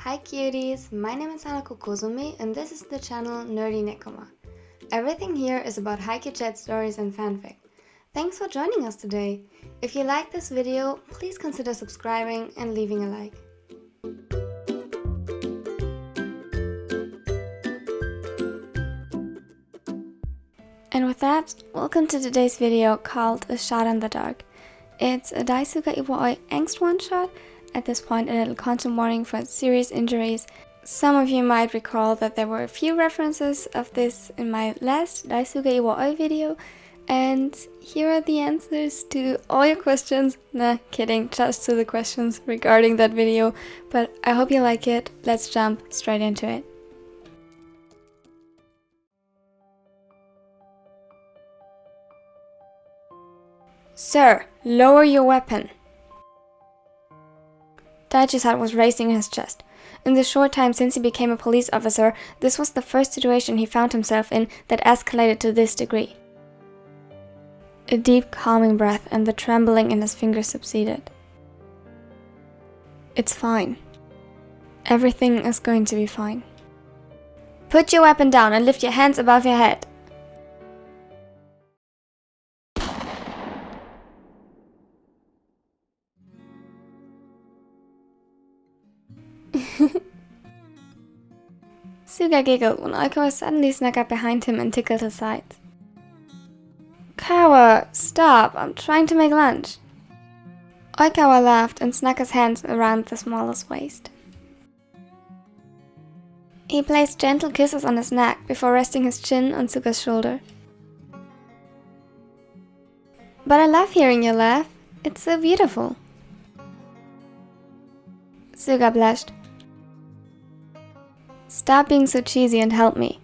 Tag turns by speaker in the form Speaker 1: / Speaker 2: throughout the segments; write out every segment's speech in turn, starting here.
Speaker 1: Hi cuties, my name is Hanako Kozumi and this is the channel Nerdy Nekoma. Everything here is about Haikyuu chat stories and fanfic. Thanks for joining us today. If you like this video, please consider subscribing and leaving a like. And with that, welcome to today's video called A Shot in the Dark. It's a DaiSugaIwaOi Angst one-shot. At this point, a little content warning for serious injuries. Some of you might recall that there were a few references of this in my last DaiSugaIwaOi video, and here are the answers to all your questions. Nah, kidding, just to the questions regarding that video, but I hope you like it. Let's jump straight into it. Sir, lower your weapon. Daichi's heart was racing in his chest. In the short time since he became a police officer, this was the first situation he found himself in that escalated to this degree. A deep, calming breath and the trembling in his fingers subsided. It's fine. Everything is going to be fine. Put your weapon down and lift your hands above your head. Suga giggled when Aikawa suddenly snuck up behind him and tickled his sides. Kawa, stop, I'm trying to make lunch. Aikawa laughed and snuck his hands around the smallest waist. He placed gentle kisses on his neck before resting his chin on Suga's shoulder. But I love hearing you laugh. It's so beautiful. Suga blushed. Stop being so cheesy and help me.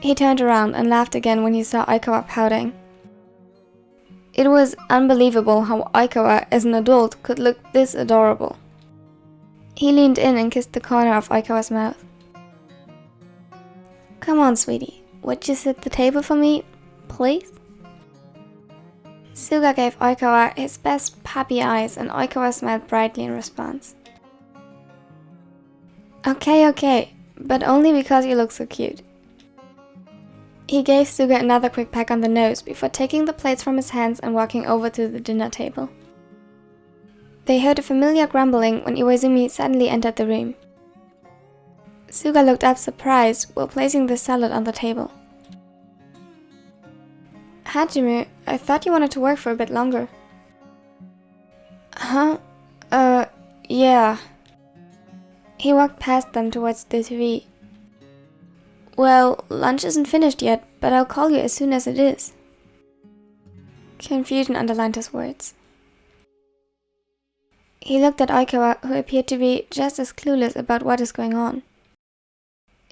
Speaker 1: He turned around and laughed again when he saw Aikawa pouting. It was unbelievable how Aikawa, as an adult, could look this adorable. He leaned in and kissed the corner of Aikawa's mouth. Come on, sweetie. Would you sit at the table for me, please? Suga gave Aikawa his best puppy eyes and Aikawa smiled brightly in response. Okay, but only because you look so cute. He gave Suga another quick peck on the nose before taking the plates from his hands and walking over to the dinner table. They heard a familiar grumbling when Iwaizumi suddenly entered the room. Suga looked up surprised while placing the salad on the table. Hajime, I thought you wanted to work for a bit longer. Huh? Yeah. He walked past them towards the TV. Well, lunch isn't finished yet, but I'll call you as soon as it is. Confusion underlined his words. He looked at Aikawa, who appeared to be just as clueless about what is going on.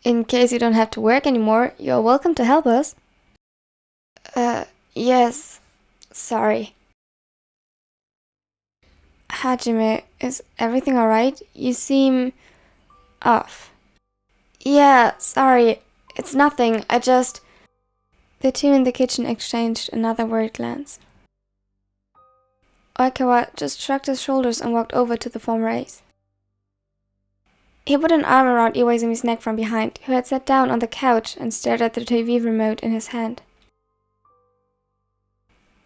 Speaker 1: In case you don't have to work anymore, you're welcome to help us. Yes. Sorry. Hajime, is everything alright? You seem off. Yeah, sorry. It's nothing. The two in the kitchen exchanged another worried glance. Aikawa just shrugged his shoulders and walked over to the former ace. He put an arm around Iwaizumi's neck from behind, who had sat down on the couch and stared at the TV remote in his hand.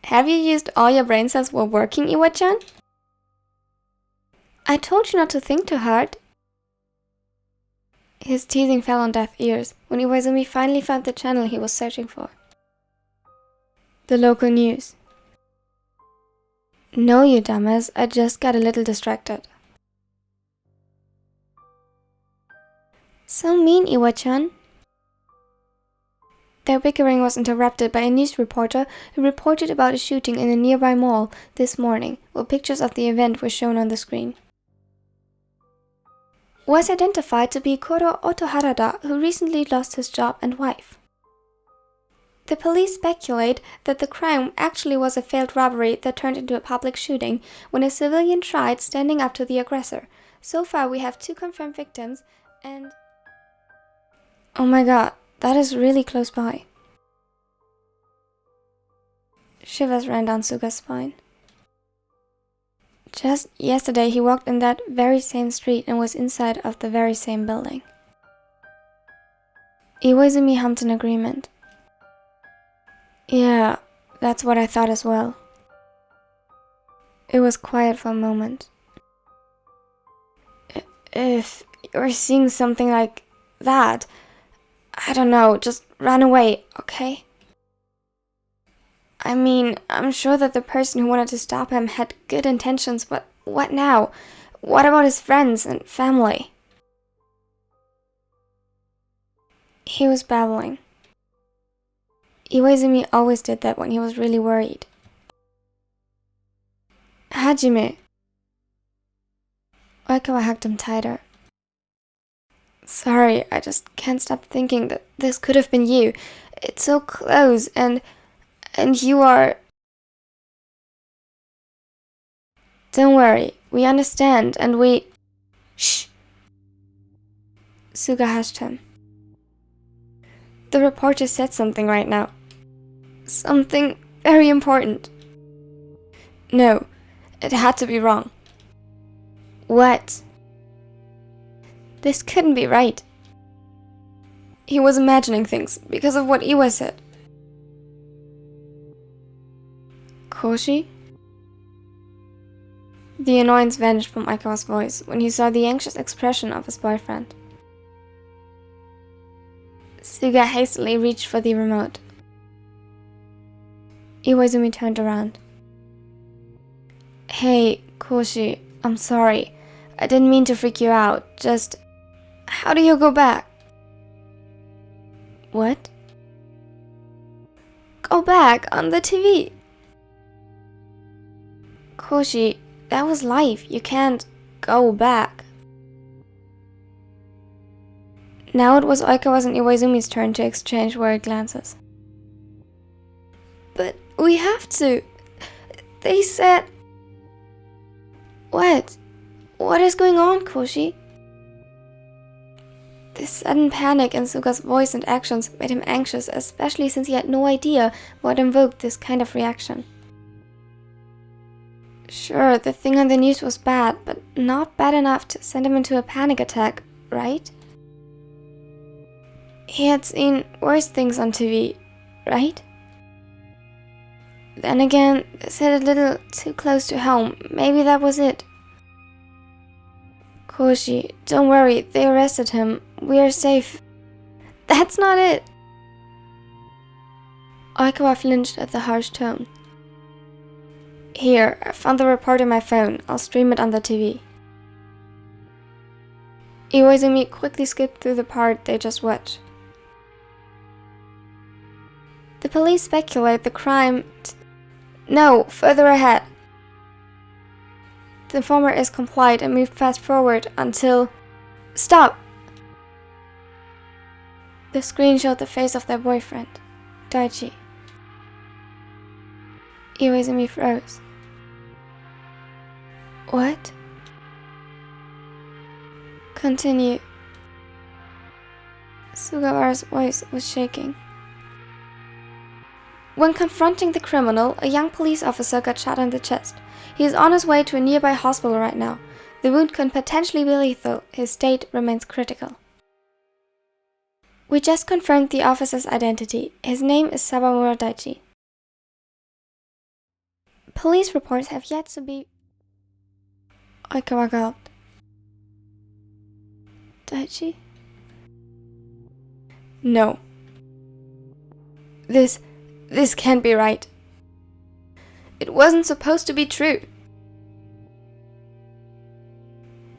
Speaker 1: Have you used all your brain cells while working, Iwa-chan? I told you not to think too hard. His teasing fell on deaf ears when Iwaizumi finally found the channel he was searching for. The local news. No, you dumbass, I just got a little distracted. So mean, Iwa-chan. Their bickering was interrupted by a news reporter who reported about a shooting in a nearby mall this morning, while pictures of the event were shown on the screen. Was identified to be Koro Otoharada, who recently lost his job and wife. The police speculate that the crime actually was a failed robbery that turned into a public shooting when a civilian tried standing up to the aggressor. So far we have 2 confirmed victims and... Oh my god, that is really close by. Shivers ran down Suga's spine. Just yesterday he walked in that very same street and was inside of the very same building. Iwaizumi hummed in agreement. Yeah, that's what I thought as well. It was quiet for a moment. If you're seeing something like that, I don't know, just run away, okay? I mean, I'm sure that the person who wanted to stop him had good intentions, but what now? What about his friends and family? He was babbling. Iwaizumi always did that when he was really worried. Hajime. Oikawa hugged him tighter. Sorry, I just can't stop thinking that this could have been you. It's so close, and you are... Don't worry, we understand, and we... Shh! Suga hushed him. The reporter said something right now. Something very important. No, it had to be wrong. What? This couldn't be right. He was imagining things because of what Iwa said. Koshi? The annoyance vanished from Aikawa's voice when he saw the anxious expression of his boyfriend. Suga hastily reached for the remote. Iwaizumi turned around. Hey, Koshi, I'm sorry. I didn't mean to freak you out, just... How do you go back? What? Go back on the TV. Koshi, that was life. You can't go back. Now it was Oikawa's and Iwaizumi's turn to exchange worried glances. But we have to. They said... What? What is going on, Koshi? This sudden panic in Suga's voice and actions made him anxious, especially since he had no idea what invoked this kind of reaction. Sure, the thing on the news was bad, but not bad enough to send him into a panic attack, right? He had seen worse things on TV, right? Then again, this hit a little too close to home. Maybe that was it. Koshi, don't worry, they arrested him. We are safe. That's not it! Oikawa flinched at the harsh tone. Here, I found the report on my phone. I'll stream it on the TV. Iwaizumi quickly skipped through the part they just watched. The police speculate the crime... No, further ahead. The informer is complied and moved fast forward until... Stop! The screen showed the face of their boyfriend, Daichi. Iwaizumi froze. What? Continue. Sugawara's voice was shaking. When confronting the criminal, a young police officer got shot in the chest. He is on his way to a nearby hospital right now. The wound can potentially be lethal. His state remains critical. We just confirmed the officer's identity. His name is Sawamura Daichi. Police reports have yet to be... Oikawa gulped. Daichi? No. This can't be right. It wasn't supposed to be true.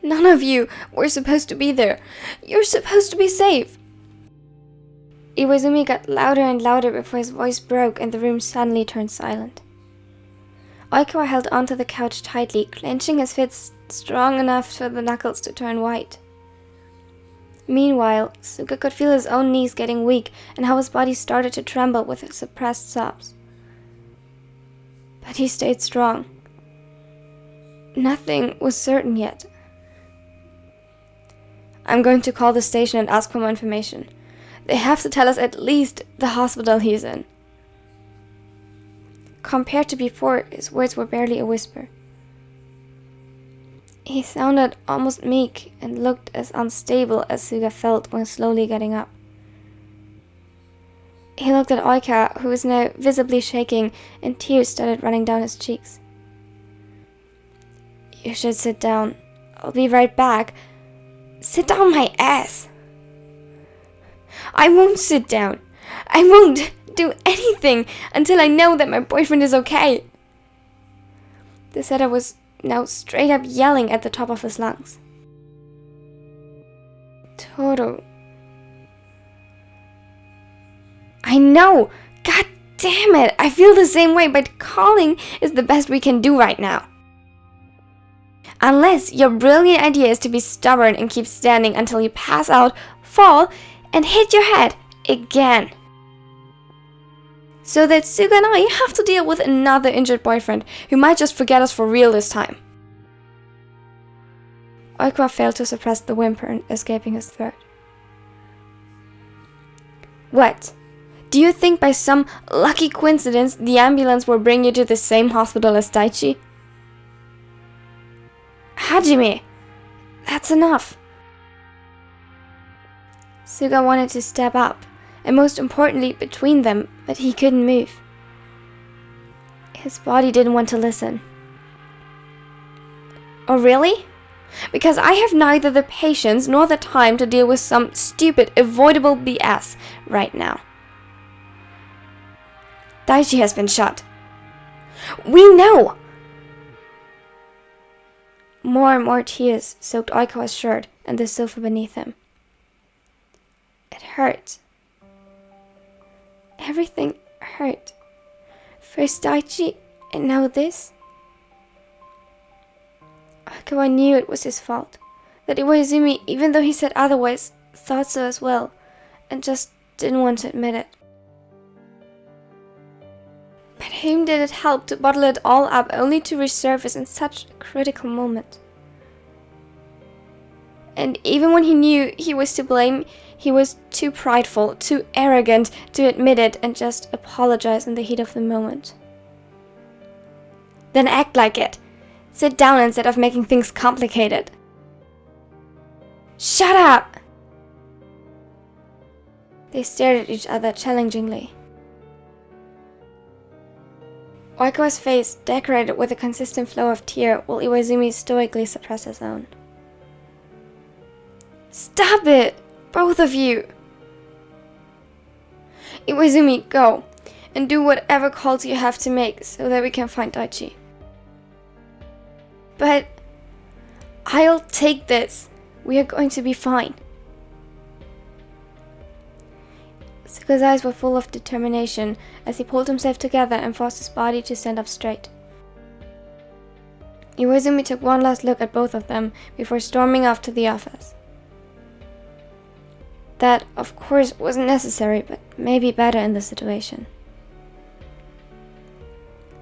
Speaker 1: None of you were supposed to be there. You're supposed to be safe. Iwaizumi got louder and louder before his voice broke and the room suddenly turned silent. Oikawa held onto the couch tightly, clenching his fists strong enough for the knuckles to turn white. Meanwhile, Suga could feel his own knees getting weak and how his body started to tremble with suppressed sobs. But he stayed strong. Nothing was certain yet. I'm going to call the station and ask for more information. They have to tell us at least the hospital he's in. Compared to before, his words were barely a whisper. He sounded almost meek and looked as unstable as Suga felt when slowly getting up. He looked at Oika, who was now visibly shaking, and tears started running down his cheeks. "You should sit down. I'll be right back." "Sit down my ass!" "I won't sit down. I won't do anything until I know that my boyfriend is okay." The setter was now straight up yelling at the top of his lungs. "Tooru." "I know! God damn it! I feel the same way, but calling is the best we can do right now. Unless your brilliant idea is to be stubborn and keep standing until you pass out, fall, and hit your head again. So that Suga and I have to deal with another injured boyfriend who might just forget us for real this time." Oika failed to suppress the whimper escaping his throat. "What? Do you think by some lucky coincidence the ambulance will bring you to the same hospital as Daichi?" "Hajime, that's enough." Suga wanted to step up, and most importantly between them, but he couldn't move. His body didn't want to listen. "Oh really? Because I have neither the patience nor the time to deal with some stupid, avoidable BS right now. Daichi has been shot." "We know!" More and more tears soaked Oikawa's shirt and the sofa beneath him. It hurt. Everything hurt. First Daichi, and now this. Oikawa knew it was his fault, that Iwaizumi, even though he said otherwise, thought so as well, and just didn't want to admit it. But whom did it help to bottle it all up only to resurface in such a critical moment? And even when he knew he was to blame, he was too prideful, too arrogant to admit it and just apologize in the heat of the moment. "Then act like it. Sit down instead of making things complicated." "Shut up!" They stared at each other challengingly. Oikawa's face decorated with a consistent flow of tear while Iwaizumi stoically suppressed his own. "Stop it! Both of you!" "Iwaizumi, go, and do whatever calls you have to make so that we can find Daichi." "But I'll take this. We are going to be fine." Suga's eyes were full of determination as he pulled himself together and forced his body to stand up straight. Iwaizumi took one last look at both of them before storming off to the office. That, of course, wasn't necessary, but maybe better in the situation.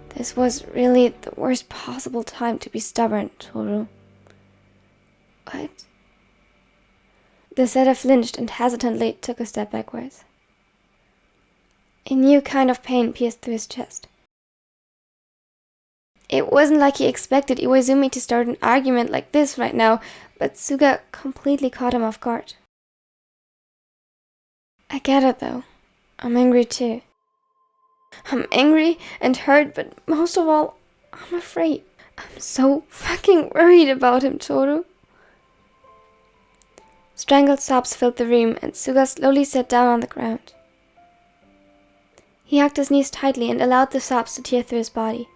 Speaker 1: This was really the worst possible time to be stubborn, Tooru. "What?" The setter flinched and hesitantly took a step backwards. A new kind of pain pierced through his chest. It wasn't like he expected Iwaizumi to start an argument like this right now, but Suga completely caught him off guard. "I get it though. I'm angry too. I'm angry and hurt, but most of all, I'm afraid. I'm so fucking worried about him, Tooru." Strangled sobs filled the room, and Suga slowly sat down on the ground. He hugged his knees tightly and allowed the sobs to tear through his body.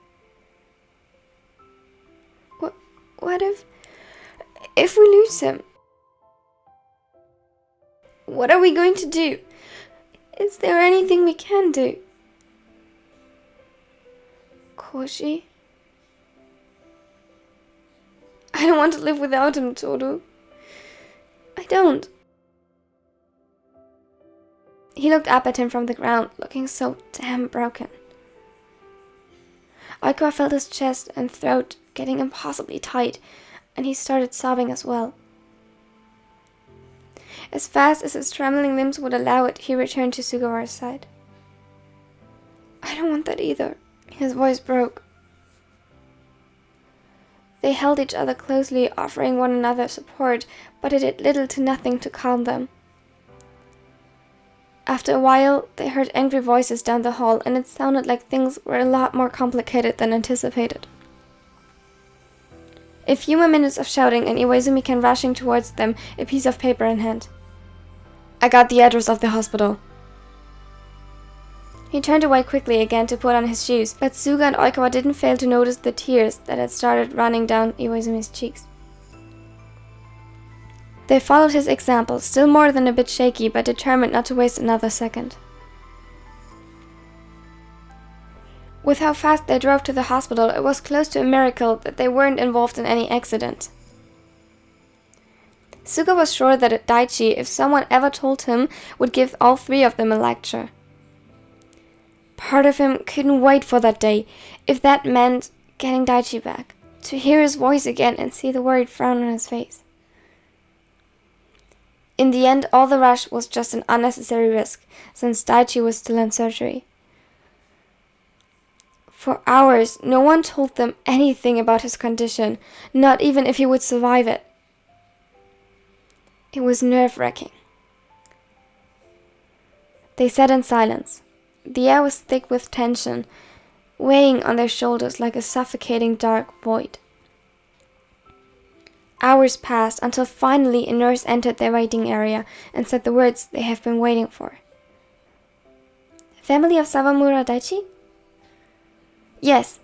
Speaker 1: What if we lose him? What are we going to do? Is there anything we can do? Koshi? I don't want to live without him, Tooru. I don't. He looked up at him from the ground, looking so damn broken. Oikawa felt his chest and throat getting impossibly tight, and he started sobbing as well. As fast as his trembling limbs would allow it, he returned to Sugawara's side. "I don't want that either." His voice broke. They held each other closely, offering one another support, but it did little to nothing to calm them. After a while, they heard angry voices down the hall, and it sounded like things were a lot more complicated than anticipated. A few more minutes of shouting, and Iwaizumi came rushing towards them, a piece of paper in hand. "I got the address of the hospital." He turned away quickly again to put on his shoes, but Suga and Oikawa didn't fail to notice the tears that had started running down Iwaizumi's cheeks. They followed his example, still more than a bit shaky, but determined not to waste another second. With how fast they drove to the hospital, it was close to a miracle that they weren't involved in any accident. Suga was sure that Daichi, if someone ever told him, would give all three of them a lecture. Part of him couldn't wait for that day, if that meant getting Daichi back, to hear his voice again and see the worried frown on his face. In the end, all the rush was just an unnecessary risk, since Daichi was still in surgery. For hours, no one told them anything about his condition, not even if he would survive it. It was nerve-wracking. They sat in silence. The air was thick with tension, weighing on their shoulders like a suffocating dark void. Hours passed until finally a nurse entered their waiting area and said the words they have been waiting for. "Family of Sawamura Daichi?" "Yes."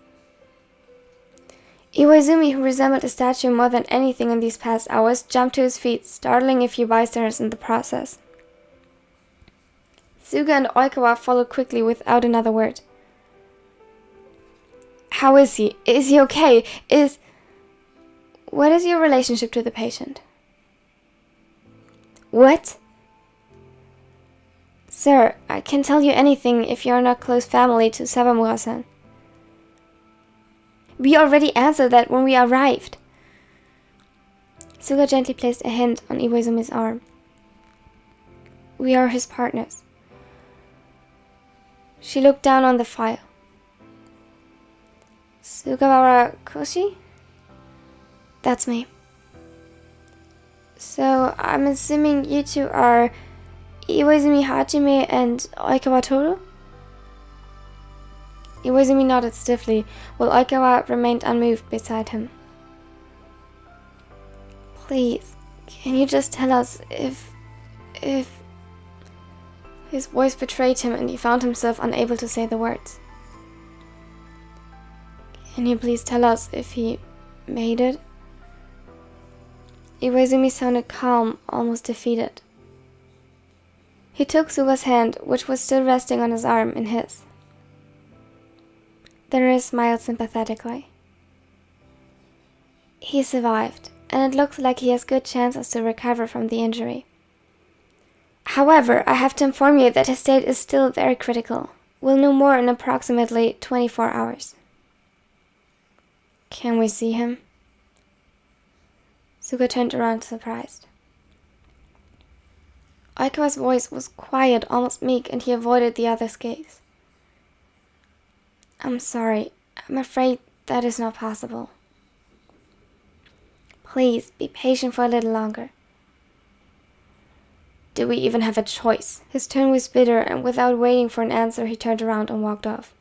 Speaker 1: Iwaizumi, who resembled a statue more than anything in these past hours, jumped to his feet, startling a few bystanders in the process. Suga and Oikawa followed quickly without another word. "How is he? Is he okay? What is your relationship to the patient?" "What?" "Sir, I can tell you anything if you are not close family to Sawamura-san." "We already answered that when we arrived." Suga gently placed a hand on Iwaizumi's arm. "We are his partners." She looked down on the file. "Sugawara Koshi?" "That's me." "So, I'm assuming you two are Iwaizumi Hajime and Oikawa Tooru?" Iwaizumi nodded stiffly, while Oikawa remained unmoved beside him. "Please, can you just tell us if... His voice betrayed him and he found himself unable to say the words. "Can you please tell us if he made it?" Iwaizumi sounded calm, almost defeated. He took Suga's hand, which was still resting on his arm, in his. The nurse smiled sympathetically. "He survived, and it looks like he has good chances to recover from the injury. However, I have to inform you that his state is still very critical. We'll know more in approximately 24 hours. "Can we see him?" Suga turned around surprised. Oikawa's voice was quiet, almost meek, and he avoided the other's gaze. "I'm sorry. I'm afraid that is not possible. Please, be patient for a little longer." "Do we even have a choice?" His tone was bitter, and without waiting for an answer, he turned around and walked off.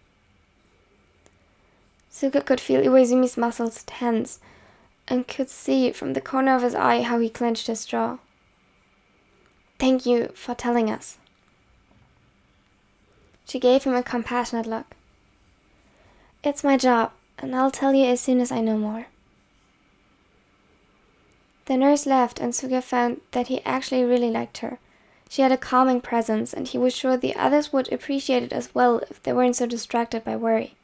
Speaker 1: Suga could feel Iwaizumi's muscles tense, and could see from the corner of his eye how he clenched his jaw. "Thank you for telling us." She gave him a compassionate look. "It's my job, and I'll tell you as soon as I know more." The nurse left, and Suga found that he actually really liked her. She had a calming presence, and he was sure the others would appreciate it as well if they weren't so distracted by worry.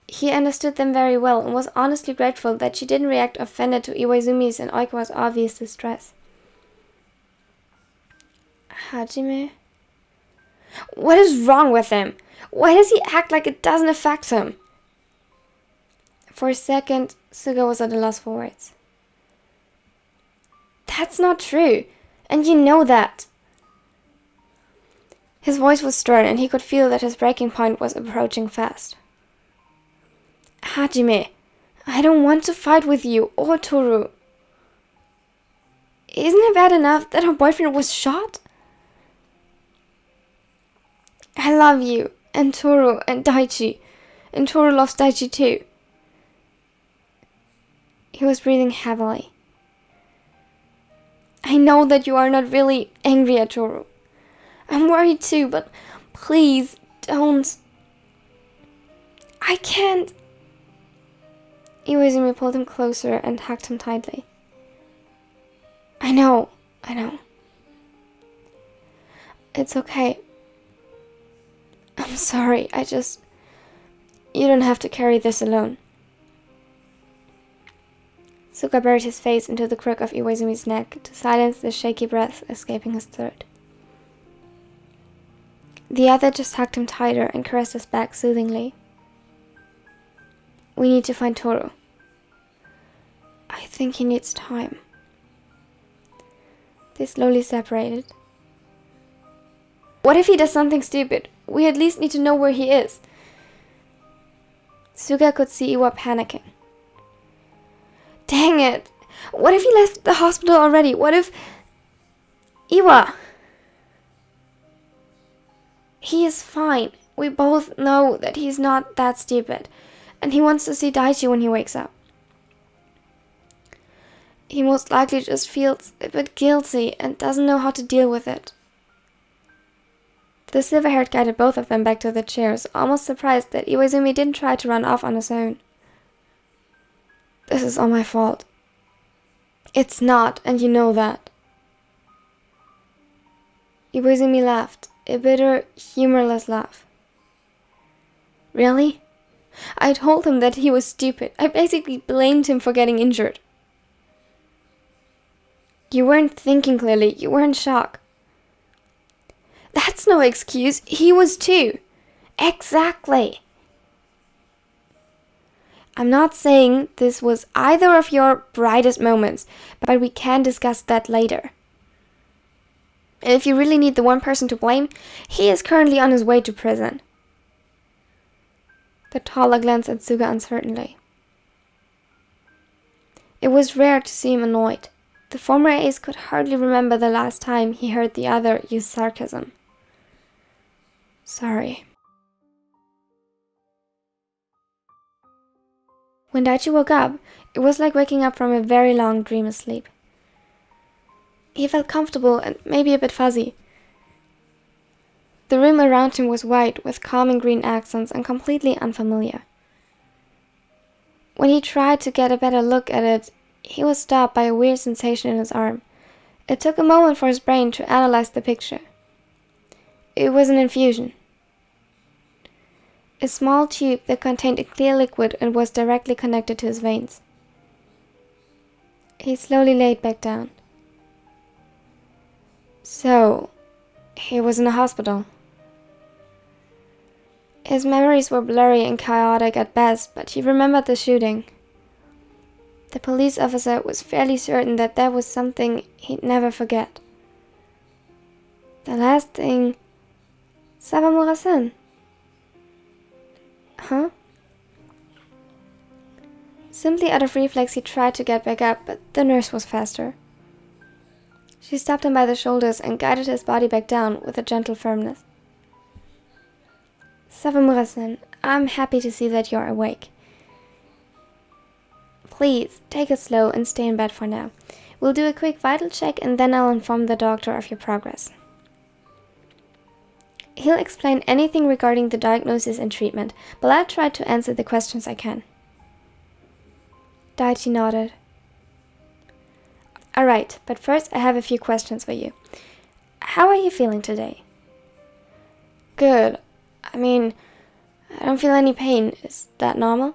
Speaker 1: He understood them very well, and was honestly grateful that she didn't react offended to Iwaizumi's and Oikawa's obvious distress. "Hajime?" "What is wrong with him? Why does he act like it doesn't affect him?" For a second, Suga was at a loss for words. "That's not true, and you know that." His voice was stern, and he could feel that his breaking point was approaching fast. "Hajime, I don't want to fight with you or Tooru. Isn't it bad enough that her boyfriend was shot? I love you, and Tooru, and Daichi, and Tooru loves Daichi too. He was breathing heavily. I know that you are not really angry at Tooru. I'm worried too, but please don't. I can't. Iwaizumi pulled him closer and hugged him tightly. I know. It's okay. I'm sorry, you don't have to carry this alone. Suga buried his face into the crook of Iwaizumi's neck to silence the shaky breath escaping his throat. The other just hugged him tighter and caressed his back soothingly. We need to find Tooru. I think he needs time. They slowly separated. What if he does something stupid? We at least need to know where he is. Suga could see Iwa panicking. Dang it! What if he left the hospital already? What if... Iwa! He is fine. We both know that he's not that stupid. And he wants to see Daichi when he wakes up. He most likely just feels a bit guilty and doesn't know how to deal with it. The silver-haired guided both of them back to the chairs, almost surprised that Iwaizumi didn't try to run off on his own. This is all my fault. It's not, and you know that. Iwaizumi laughed, a bitter, humorless laugh. Really? I told him that he was stupid. I basically blamed him for getting injured. You weren't thinking clearly. You were in shock. That's no excuse. He was too. Exactly. I'm not saying this was either of your brightest moments, but we can discuss that later. And if you really need the one person to blame, he is currently on his way to prison. The taller glanced at Suga uncertainly. It was rare to see him annoyed. The former ace could hardly remember the last time he heard the other use sarcasm. Sorry. When Daichi woke up, it was like waking up from a very long dream asleep. He felt comfortable and maybe a bit fuzzy. The room around him was white with calming green accents and completely unfamiliar. When he tried to get a better look at it, he was stopped by a weird sensation in his arm. It took a moment for his brain to analyze the picture. It was an infusion. A small tube that contained a clear liquid and was directly connected to his veins. He slowly laid back down. So, he was in a hospital. His memories were blurry and chaotic at best, but he remembered the shooting. The police officer was fairly certain that that was something he'd never forget. The last thing... Sawamura-san. Huh? Simply out of reflex, he tried to get back up, but the nurse was faster. She stopped him by the shoulders and guided his body back down with a gentle firmness. Sawamura-san, I'm happy to see that you're awake. Please, take it slow and stay in bed for now. We'll do a quick vital check and then I'll inform the doctor of your progress. He'll explain anything regarding the diagnosis and treatment, but I'll try to answer the questions I can. Daichi nodded. Alright, but first I have a few questions for you. How are you feeling today? Good. I don't feel any pain. Is that normal?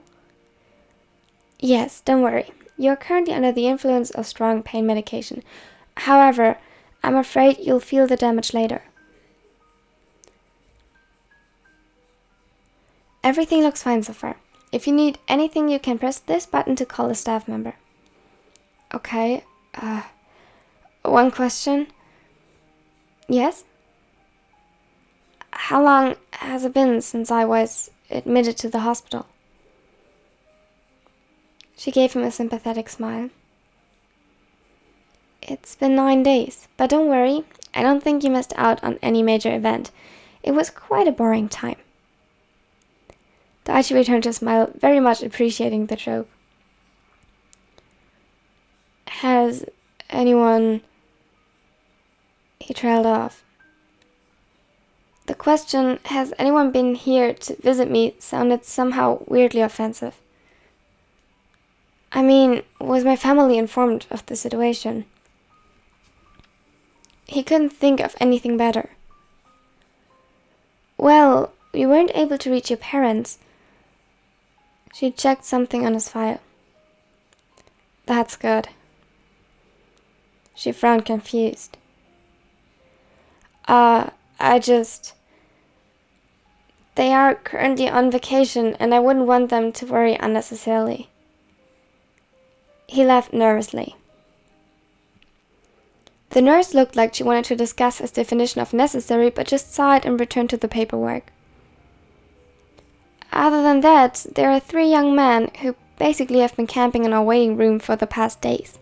Speaker 1: Yes, don't worry. You're currently under the influence of strong pain medication. However, I'm afraid you'll feel the damage later. Everything looks fine so far. If you need anything, you can press this button to call a staff member. Okay, one question. Yes? How long has it been since I was admitted to the hospital? She gave him a sympathetic smile. It's been 9 days, but don't worry, I don't think you missed out on any major event. It was quite a boring time. Daichi returned her smile, very much appreciating the joke. Has anyone... He trailed off. The question, has anyone been here to visit me, sounded somehow weirdly offensive. I mean, was my family informed of the situation? He couldn't think of anything better. Well, we weren't able to reach your parents. She checked something on his file. That's good. She frowned, confused. They are currently on vacation, and I wouldn't want them to worry unnecessarily. He laughed nervously. The nurse looked like she wanted to discuss his definition of necessary, but just sighed and returned to the paperwork. Other than that, there are 3 young men who basically have been camping in our waiting room for the past days.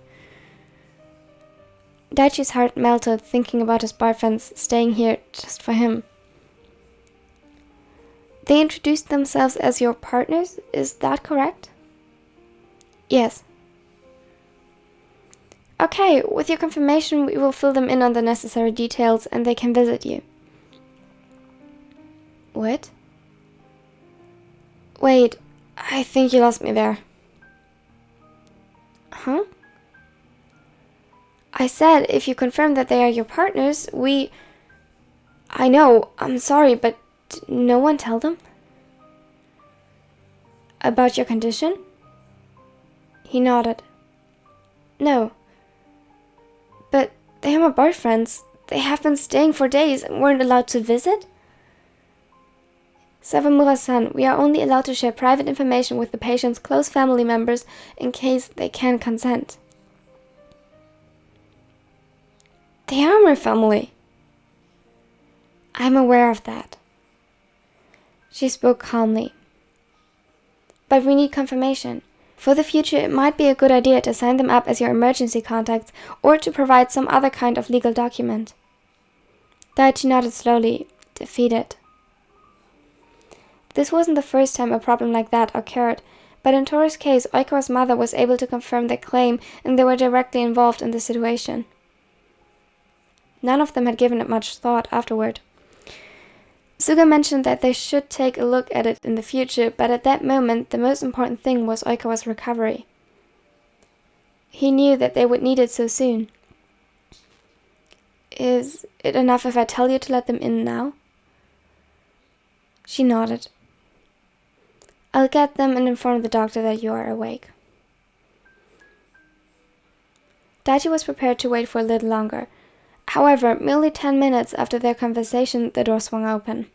Speaker 1: Daichi's heart melted thinking about his boyfriends staying here just for him. They introduced themselves as your partners, is that correct? Yes. Okay, with your confirmation we will fill them in on the necessary details and they can visit you. What? Wait, I think you lost me there. Huh? I said if you confirm that they are your partners, I know, I'm sorry, but did no one tell them? About your condition? He nodded. No. But they are my boyfriends. They have been staying for days and weren't allowed to visit? Sawamura-san, we are only allowed to share private information with the patient's close family members in case they can consent. They are my family. I'm aware of that. She spoke calmly. But we need confirmation. For the future, it might be a good idea to sign them up as your emergency contacts or to provide some other kind of legal document. Daichi nodded slowly, defeated. This wasn't the first time a problem like that occurred, but in Tooru's case, Oikawa's mother was able to confirm their claim and they were directly involved in the situation. None of them had given it much thought afterward. Suga mentioned that they should take a look at it in the future, but at that moment the most important thing was Oikawa's recovery. He knew that they would need it so soon. Is it enough if I tell you to let them in now? She nodded. I'll get them and inform the doctor that you are awake. Daichi was prepared to wait for a little longer. However, merely 10 minutes after their conversation, the door swung open.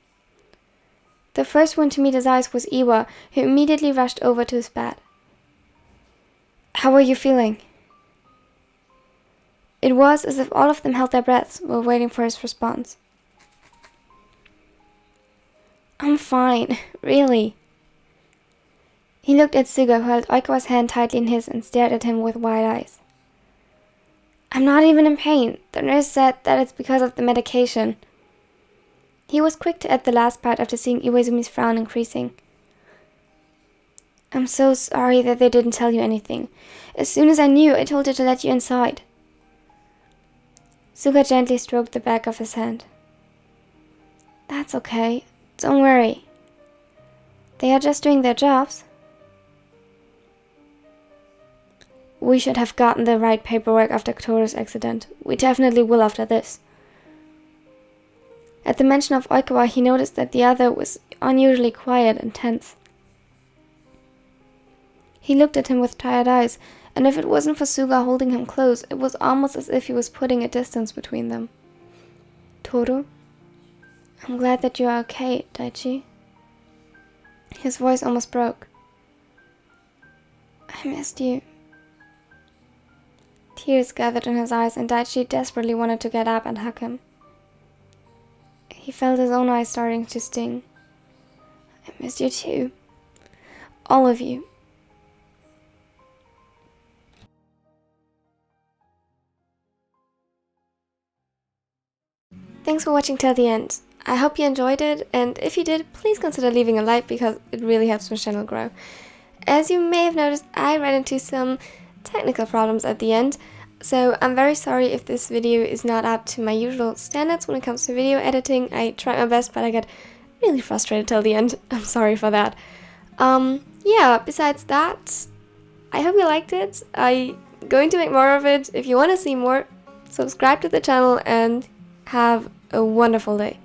Speaker 1: The first one to meet his eyes was Iwa, who immediately rushed over to his bed. How are you feeling? It was as if all of them held their breaths while waiting for his response. I'm fine, really. He looked at Suga, who held Oikawa's hand tightly in his and stared at him with wide eyes. I'm not even in pain. The nurse said that it's because of the medication. He was quick to add the last part after seeing Iwaizumi's frown increasing. I'm so sorry that they didn't tell you anything. As soon as I knew, I told her to let you inside. Suga gently stroked the back of his hand. That's okay. Don't worry. They are just doing their jobs. We should have gotten the right paperwork after Tooru's accident. We definitely will after this. At the mention of Oikawa, he noticed that the other was unusually quiet and tense. He looked at him with tired eyes, and if it wasn't for Suga holding him close, it was almost as if he was putting a distance between them. Tooru? I'm glad that you are okay, Daichi. His voice almost broke. I missed you. Tears gathered in his eyes, and Daichi desperately wanted to get up and hug him. He felt his own eyes starting to sting. I missed you too. All of you. Thanks for watching till the end. I hope you enjoyed it, and if you did, please consider leaving a like because it really helps my channel grow. As you may have noticed, I ran into some technical problems at the end, so I'm very sorry if this video is not up to my usual standards when it comes to video editing. I tried my best, but I got really frustrated till the end. I'm sorry for that. Yeah, besides that, I hope you liked it. I'm going to make more of it. If you want to see more, subscribe to the channel and have a wonderful day.